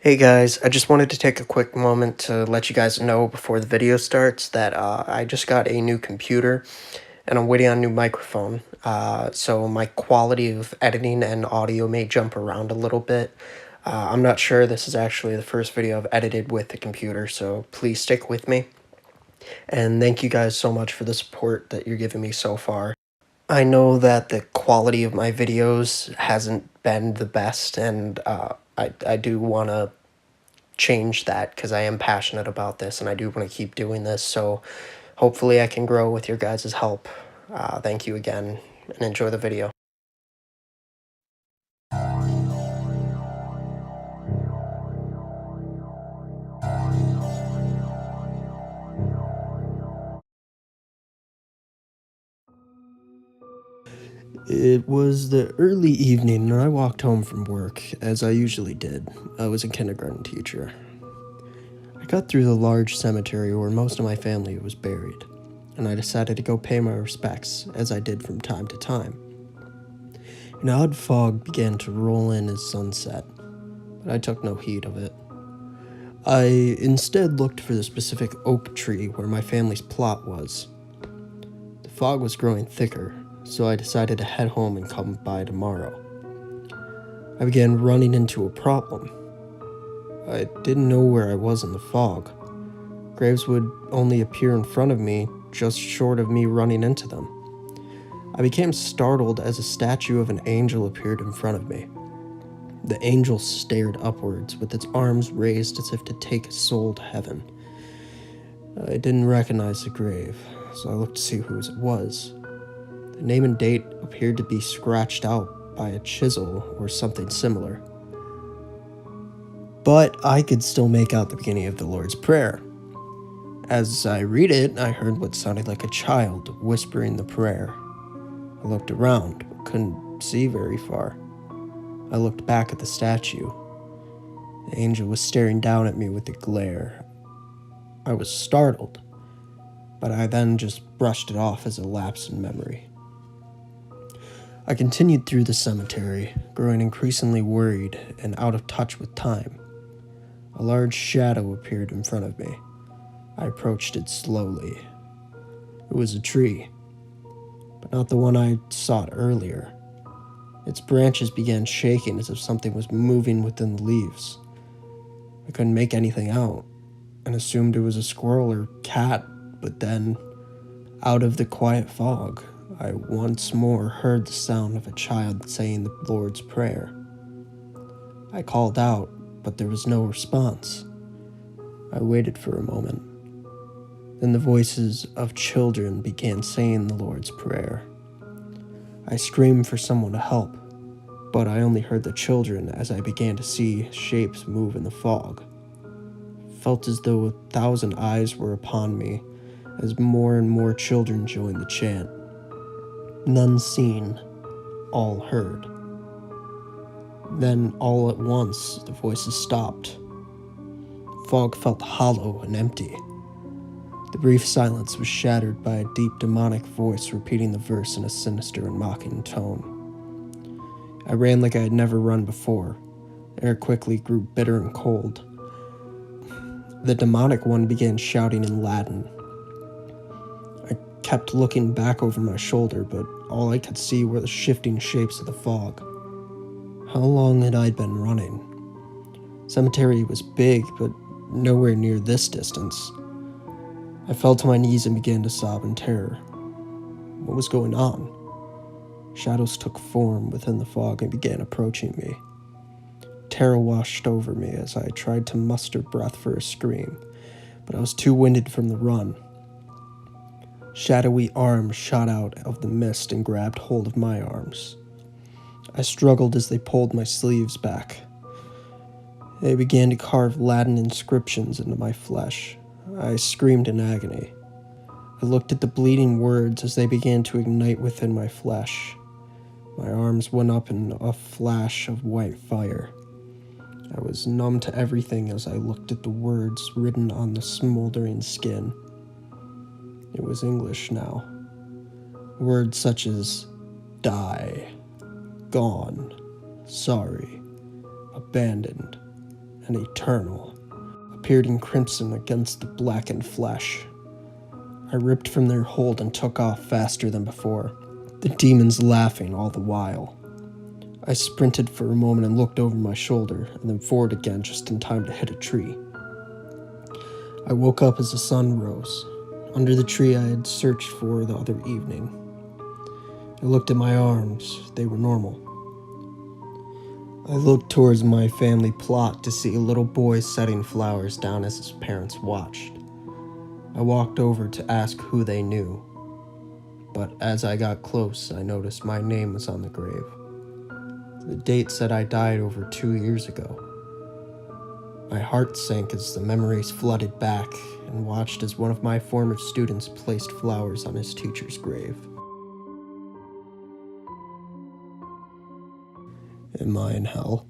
Hey guys, I just wanted to take a quick moment to let you guys know before the video starts that I just got a new computer and I'm waiting on a new microphone. So my quality of editing and audio may jump around a little bit. I'm not sure, this is actually the first video I've edited with the computer, so please stick with me. And thank you guys so much for the support that you're giving me so far. I know that the quality of my videos hasn't been the best, and I do want to change that because I am passionate about this and I do want to keep doing this. So hopefully I can grow with your guys' help. Thank you again and enjoy the video. It was the early evening and I walked home from work, as I usually did. I was a kindergarten teacher. I got through the large cemetery where most of my family was buried, and I decided to go pay my respects, as I did from time to time. An odd fog began to roll in as sunset, but I took no heed of it. I instead looked for the specific oak tree where my family's plot was. The fog was growing thicker, so I decided to head home and come by tomorrow. I began running into a problem. I didn't know where I was in the fog. Graves would only appear in front of me, just short of me running into them. I became startled as a statue of an angel appeared in front of me. The angel stared upwards with its arms raised as if to take a soul to heaven. I didn't recognize the grave, so I looked to see whose it was. The name and date appeared to be scratched out by a chisel or something similar. But I could still make out the beginning of the Lord's Prayer. As I read it, I heard what sounded like a child whispering the prayer. I looked around, but couldn't see very far. I looked back at the statue. The angel was staring down at me with a glare. I was startled, but I then just brushed it off as a lapse in memory. I continued through the cemetery, growing increasingly worried and out of touch with time. A large shadow appeared in front of me. I approached it slowly. It was a tree, but not the one I sought earlier. Its branches began shaking as if something was moving within the leaves. I couldn't make anything out, and assumed it was a squirrel or cat, but then, out of the quiet fog, I once more heard the sound of a child saying the Lord's Prayer. I called out, but there was no response. I waited for a moment. Then the voices of children began saying the Lord's Prayer. I screamed for someone to help, but I only heard the children as I began to see shapes move in the fog. It felt as though 1,000 eyes were upon me as more and more children joined the chant. None seen, all heard. Then, all at once, the voices stopped. Fog felt hollow and empty. The brief silence was shattered by a deep demonic voice repeating the verse in a sinister and mocking tone. I ran like I had never run before. The air quickly grew bitter and cold. The demonic one began shouting in Latin. I kept looking back over my shoulder, but all I could see were the shifting shapes of the fog. How long had I been running? Cemetery was big, but nowhere near this distance. I fell to my knees and began to sob in terror. What was going on? Shadows took form within the fog and began approaching me. Terror washed over me as I tried to muster breath for a scream, but I was too winded from the run. Shadowy arms shot out of the mist and grabbed hold of my arms. I struggled as they pulled my sleeves back. They began to carve Latin inscriptions into my flesh. I screamed in agony. I looked at the bleeding words as they began to ignite within my flesh. My arms went up in a flash of white fire. I was numb to everything as I looked at the words written on the smoldering skin. It was English now. Words such as die, gone, sorry, abandoned, and eternal, appeared in crimson against the blackened flesh. I ripped from their hold and took off faster than before, the demons laughing all the while. I sprinted for a moment and looked over my shoulder, and then forward again just in time to hit a tree. I woke up as the sun rose, under the tree I had searched for the other evening. I looked at my arms. They were normal. I looked towards my family plot to see a little boy setting flowers down as his parents watched. I walked over to ask who they knew, but as I got close, I noticed my name was on the grave. The date said I died over 2 years ago. My heart sank as the memories flooded back and watched as one of my former students placed flowers on his teacher's grave. Am I in hell?